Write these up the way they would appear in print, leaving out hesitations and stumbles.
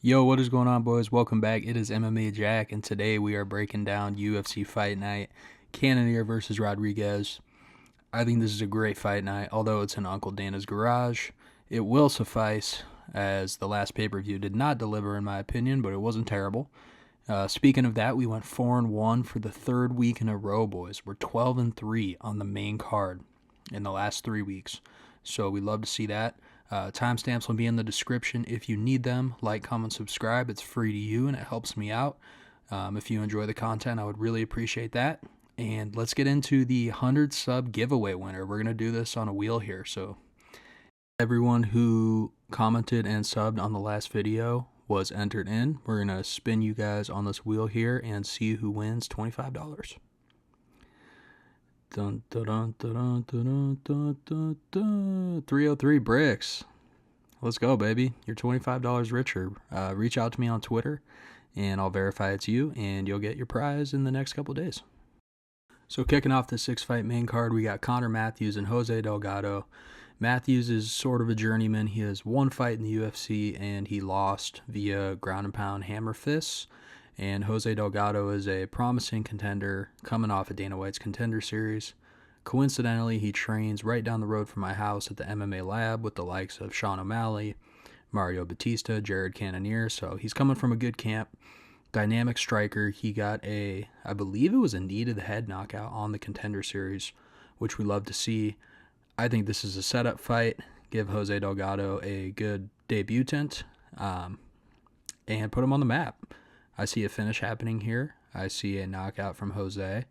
Yo, what is going on, boys? Welcome back. It is MMA Jack, and today we are breaking down UFC Fight Night, Cannonier versus Rodrigues. I think this is a great fight night, although it's in Uncle Dana's garage. It will suffice, as the last pay-per-view did not deliver, in my opinion, but it wasn't terrible. Speaking of that, we went 4-1 for the third week in a row, boys. We're 12-3 on the main card in the last 3 weeks, so we love to see that. Timestamps will be in the description if you need them. Like, comment, subscribe. It's free to you and it helps me out. If you enjoy the content, I would really appreciate that. And let's get into the 100 sub giveaway winner. We're going to do this on a wheel here. So everyone who commented and subbed on the last video was entered in. We're going to spin you guys on this wheel here and see who wins $25. Dun, dun, dun, dun, dun, dun, dun, dun. 303 bricks. Let's go, baby. You're $25 richer. Reach out to me on Twitter, and I'll verify it's you, and you'll get your prize in the next couple days. So kicking off the 6-fight main card, we got Conor Matthews and Jose Delgado. Matthews is sort of a journeyman. He has one fight in the UFC, and he lost via ground and pound hammer fists. And Jose Delgado is a promising contender coming off of Dana White's Contender Series. Coincidentally, he trains right down the road from my house at the MMA lab with the likes of Sean O'Malley, Mario Batista, Jared Cannonier, so he's coming from a good camp. Dynamic striker. He got I believe it was a knee to the head knockout on the Contender Series, which we love to see. I think this is a setup fight. Give Jose Delgado a good debutant and put him on the map. I see a finish happening here. I see a knockout from Jose,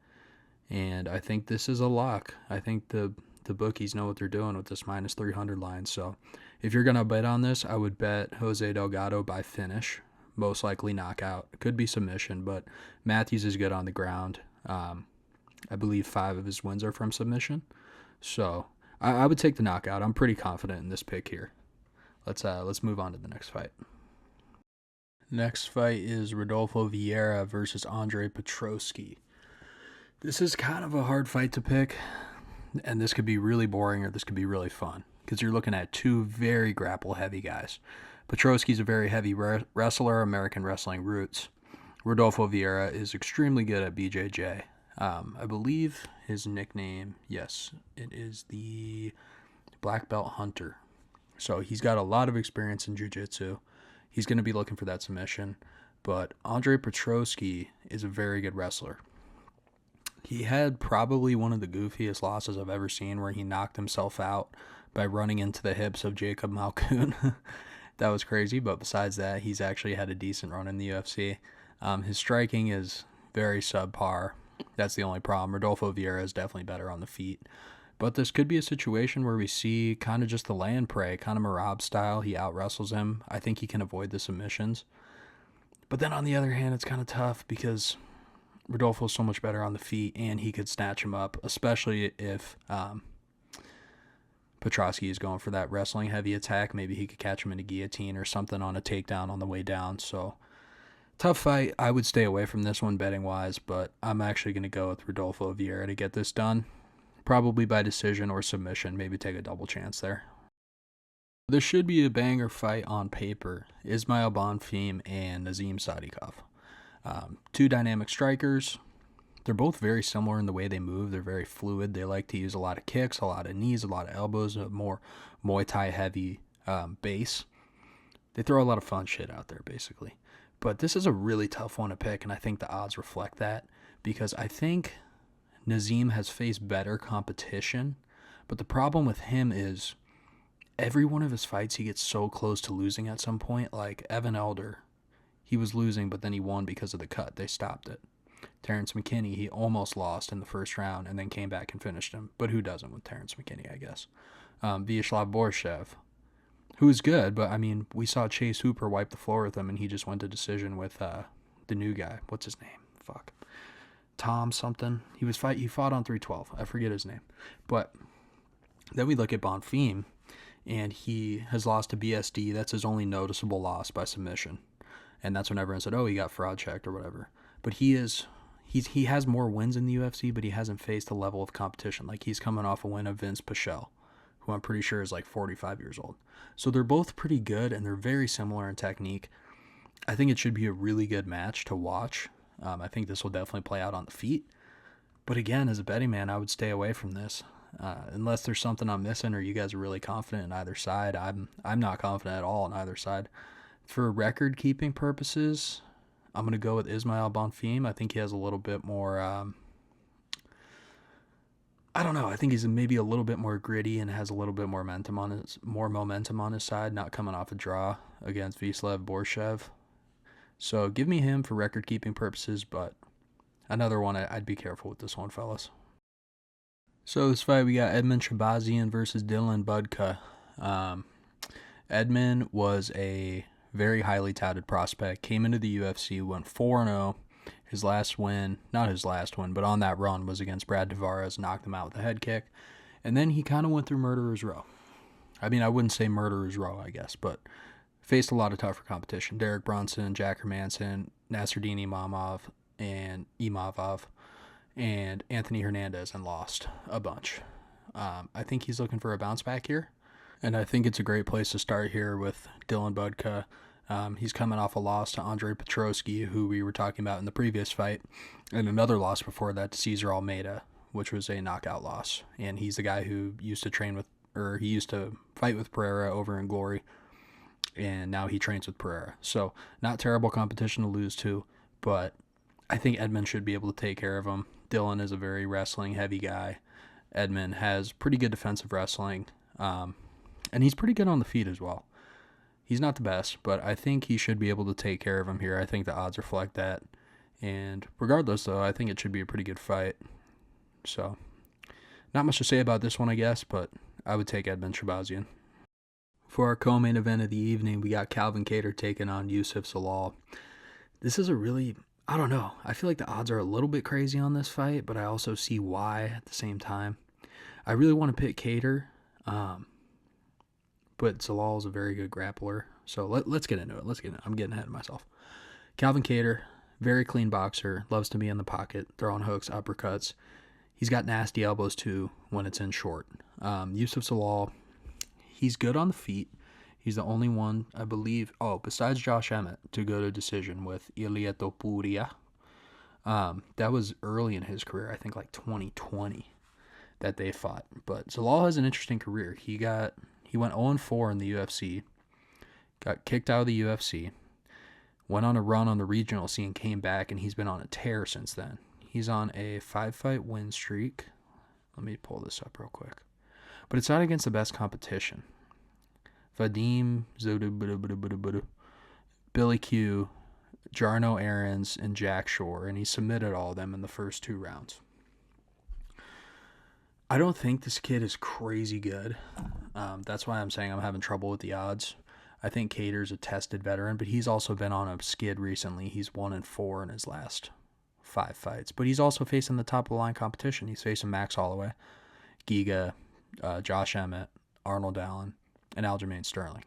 and I think this is a lock. I think the bookies know what they're doing with this minus 300 line. So if you're going to bet on this, I would bet Jose Delgado by finish, most likely knockout. It could be submission, but Matthews is good on the ground. I believe 5 of his wins are from submission. So I would take the knockout. I'm pretty confident in this pick here. Let's move on to the next fight. Next fight is Rodolfo Vieira versus Andre Petroski. This is kind of a hard fight to pick, and this could be really boring or this could be really fun because you're looking at two very grapple-heavy guys. Petroski's a very heavy wrestler, American wrestling roots. Rodolfo Vieira is extremely good at BJJ. I believe his nickname, yes, it is the Black Belt Hunter. So he's got a lot of experience in jiu-jitsu. He's going to be looking for that submission. But Andre Petroski is a very good wrestler. He had probably one of the goofiest losses I've ever seen where he knocked himself out by running into the hips of Jacob Malkoun. That was crazy, but besides that, he's actually had a decent run in the UFC. His striking is very subpar. That's the only problem. Rodolfo Vieira is definitely better on the feet. But this could be a situation where we see kind of just the lay and pray, kind of Marab style. He out-wrestles him. I think he can avoid the submissions. But then on the other hand, it's kind of tough because Rodolfo's so much better on the feet, and he could snatch him up, especially if Petroski is going for that wrestling-heavy attack. Maybe he could catch him in a guillotine or something on a takedown on the way down. So, tough fight. I would stay away from this one betting-wise, but I'm actually going to go with Rodolfo Vieira to get this done. Probably by decision or submission. Maybe take a double chance there. This should be a banger fight on paper. Ismael Bonfim and Nazim Sadykhov. Two dynamic strikers. They're both very similar in the way they move. They're very fluid. They like to use a lot of kicks, a lot of knees, a lot of elbows, a more Muay Thai heavy base. They throw a lot of fun shit out there, basically. But this is a really tough one to pick, and I think the odds reflect that because I think Nazim has faced better competition, but the problem with him is every one of his fights he gets so close to losing at some point. Like Evan Elder, he was losing, but then he won because of the cut. They stopped it. Terrence McKinney, he almost lost in the first round and then came back and finished him. But who doesn't with Terrence McKinney, I guess. Vyacheslav Borshev, who is good, but I mean, we saw Chase Hooper wipe the floor with him, and he just went to decision with the new guy. What's his name? Fuck. Tom something. He fought on 312. I forget his name. But then we look at Bonfim, and he has lost to BSD. That's his only noticeable loss by submission. And that's when everyone said, oh, he got fraud checked or whatever. But he has more wins in the UFC, but he hasn't faced a level of competition. Like, he's coming off a win of Vince Pichel, who I'm pretty sure is like 45 years old. So they're both pretty good, and they're very similar in technique. I think it should be a really good match to watch. I think this will definitely play out on the feet. But again, as a betting man, I would stay away from this. Unless there's something I'm missing or you guys are really confident in either side. I'm not confident at all in either side. For record keeping purposes, I'm going to go with Ismael Bonfim. I think he has a little bit more, I don't know. I think he's maybe a little bit more gritty and has a little bit more momentum on his side, not coming off a draw against Vislev Borshev. So give me him for record keeping purposes, but another one, I'd be careful with this one, fellas. So this fight, we got Edmen Shahbazyan versus Dylan Budka. Edmen was a very highly touted prospect, came into the UFC, went 4-0. His last win, not his last win, but on that run was against Brad Tavares, knocked him out with a head kick. And then he kind of went through murderer's row. I mean, I wouldn't say murderer's row, I guess, but faced a lot of tougher competition. Derek Brunson, Jack Hermanson, Nasruddin Imavov, and Anthony Hernandez, and lost a bunch. I think he's looking for a bounce back here, and I think it's a great place to start here with Dylan Budka. He's coming off a loss to Andre Petroski, who we were talking about in the previous fight, and another loss before that to Cesar Almeida, which was a knockout loss. And he's the guy who used to fight with Pereira over in Glory, and now he trains with Pereira. So not terrible competition to lose to, but I think Edmen should be able to take care of him. Dylan is a very wrestling heavy guy. Edmen has pretty good defensive wrestling, and he's pretty good on the feet as well. He's not the best, but I think he should be able to take care of him here. I think the odds reflect that. And regardless, though, I think it should be a pretty good fight. So, not much to say about this one, I guess, but I would take Edmen Shahbazyan. For our co-main event of the evening, we got Calvin Kattar taking on Youssef Zalal. This is a really, I don't know. I feel like the odds are a little bit crazy on this fight, but I also see why at the same time. I really want to pick Kattar, but Zalal is a very good grappler. So let's get into it. I'm getting ahead of myself. Calvin Kattar, very clean boxer, loves to be in the pocket, throwing hooks, uppercuts. He's got nasty elbows too when it's in short. Youssef Zalal, he's good on the feet. He's the only one, I believe, besides Josh Emmett, to go to decision with Ilia Topuria. That was early in his career, I think like 2020 that they fought. But Zalal has an interesting career. He went 0-4 in the UFC, got kicked out of the UFC, went on a run on the regional scene, came back, and he's been on a tear since then. He's on a 5-fight win streak. Let me pull this up real quick. But it's not against the best competition. Vadim, Billy Q, Jarno Aarons, and Jack Shore, and he submitted all of them in the first 2 rounds. I don't think this kid is crazy good. That's why I'm saying I'm having trouble with the odds. I think Kattar's a tested veteran, but he's also been on a skid recently. He's 1-4 in his last 5 fights. But he's also facing the top-of-the-line competition. He's facing Max Holloway, Giga, Josh Emmett, Arnold Allen, and Aljamain Sterling.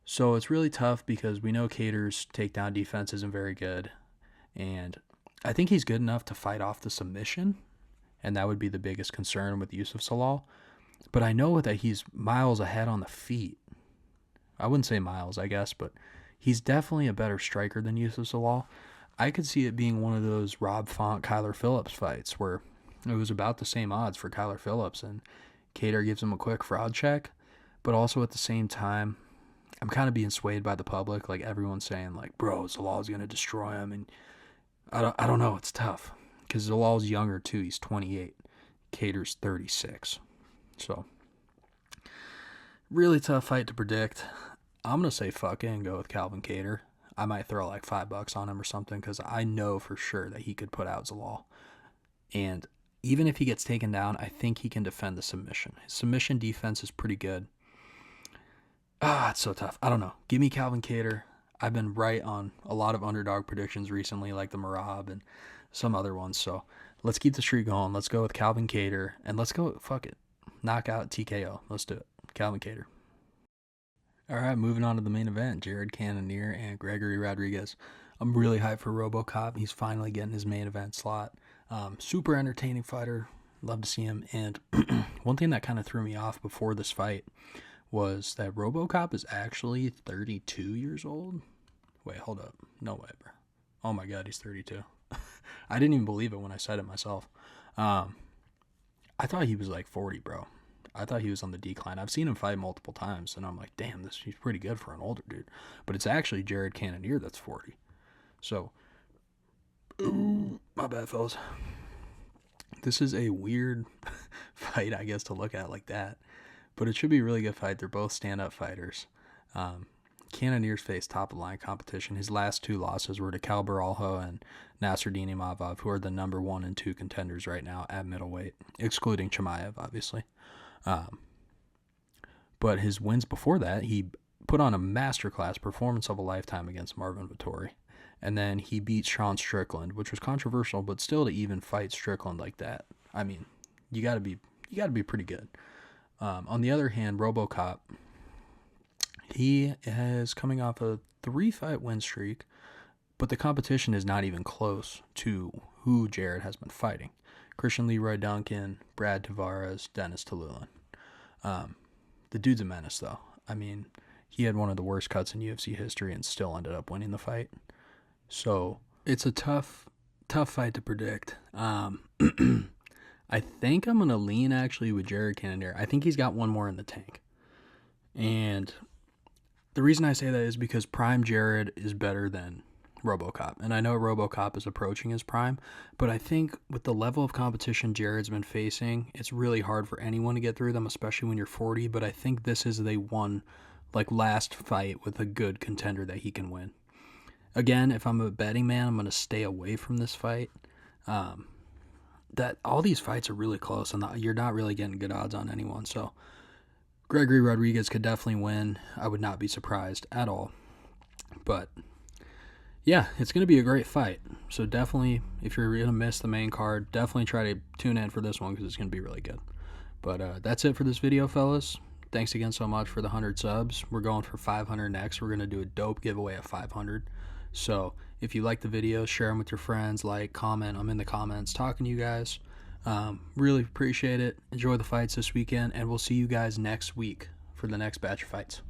So it's really tough because we know Kattar's takedown defense isn't very good. And I think he's good enough to fight off the submission, and that would be the biggest concern with Youssef Zalal. But I know that he's miles ahead on the feet. I wouldn't say miles, I guess, but he's definitely a better striker than Youssef Zalal. I could see it being one of those Rob Font, Kyler Phillips fights where it was about the same odds for Kyler Phillips, and Kattar gives him a quick fraud check. But also at the same time, I'm kind of being swayed by the public. Like everyone's saying, like, bro, Zalal's going to destroy him. And I don't know. It's tough because Zalal's younger too. He's 28. Kattar's 36. So really tough fight to predict. I'm going to say fuck it and go with Calvin Kattar. I might throw like $5 on him or something because I know for sure that he could put out Zalal. And even if he gets taken down, I think he can defend the submission. His submission defense is pretty good. It's so tough. I don't know. Give me Calvin Kattar. I've been right on a lot of underdog predictions recently, like the Marab and some other ones. So let's keep the streak going. Let's go with Calvin Kattar. And let's go, fuck it. Knockout TKO. Let's do it. Calvin Kattar. All right, moving on to the main event. Jared Cannonier and Gregory Rodrigues. I'm really hyped for RoboCop. He's finally getting his main event slot. Super entertaining fighter. Love to see him. And one thing that kind of threw me off before this fight was that RoboCop is actually 32 years old. Wait, hold up. No way, bro. Oh my God, he's 32. I didn't even believe it when I said it myself. I thought he was like 40, bro. I thought he was on the decline. I've seen him fight multiple times, and I'm like, damn, he's pretty good for an older dude. But it's actually Jared Cannonier that's 40. So, ooh, my bad, fellas. This is a weird fight, I guess, to look at like that. But it should be a really good fight. They're both stand-up fighters. Cannonier's faced top-of-the-line competition. His last 2 losses were to Cal Baralho and Nasruddin Imavov, who are the number 1 and 2 contenders right now at middleweight, excluding Chimaev, obviously. But his wins before that, he put on a masterclass performance of a lifetime against Marvin Vettori. And then he beat Sean Strickland, which was controversial, but still to even fight Strickland like that, I mean, you gotta be pretty good. On the other hand, RoboCop, he is coming off a 3-fight win streak, but the competition is not even close to who Jared has been fighting. Christian Leroy Duncan, Brad Tavares, Dennis Talulin. The dude's a menace, though. I mean, he had one of the worst cuts in UFC history and still ended up winning the fight. So it's a tough fight to predict. I think I'm going to lean actually with Jared Cannonier. I think he's got one more in the tank. And the reason I say that is because Prime Jared is better than RoboCop. And I know RoboCop is approaching his prime, but I think with the level of competition Jared's been facing, it's really hard for anyone to get through them, especially when you're 40. But I think this is the one, like, last fight with a good contender that he can win. Again, if I'm a betting man, I'm going to stay away from this fight. That all these fights are really close, and you're not really getting good odds on anyone. So Gregory Rodrigues could definitely win. I would not be surprised at all. But yeah, it's going to be a great fight. So definitely, if you're going to miss the main card, definitely try to tune in for this one because it's going to be really good. But that's it for this video, fellas. Thanks again so much for the 100 subs. We're going for 500 next. We're going to do a dope giveaway at 500. So if you like the video, share them with your friends, like, comment. I'm in the comments talking to you guys. Really appreciate it. Enjoy the fights this weekend, and we'll see you guys next week for the next batch of fights.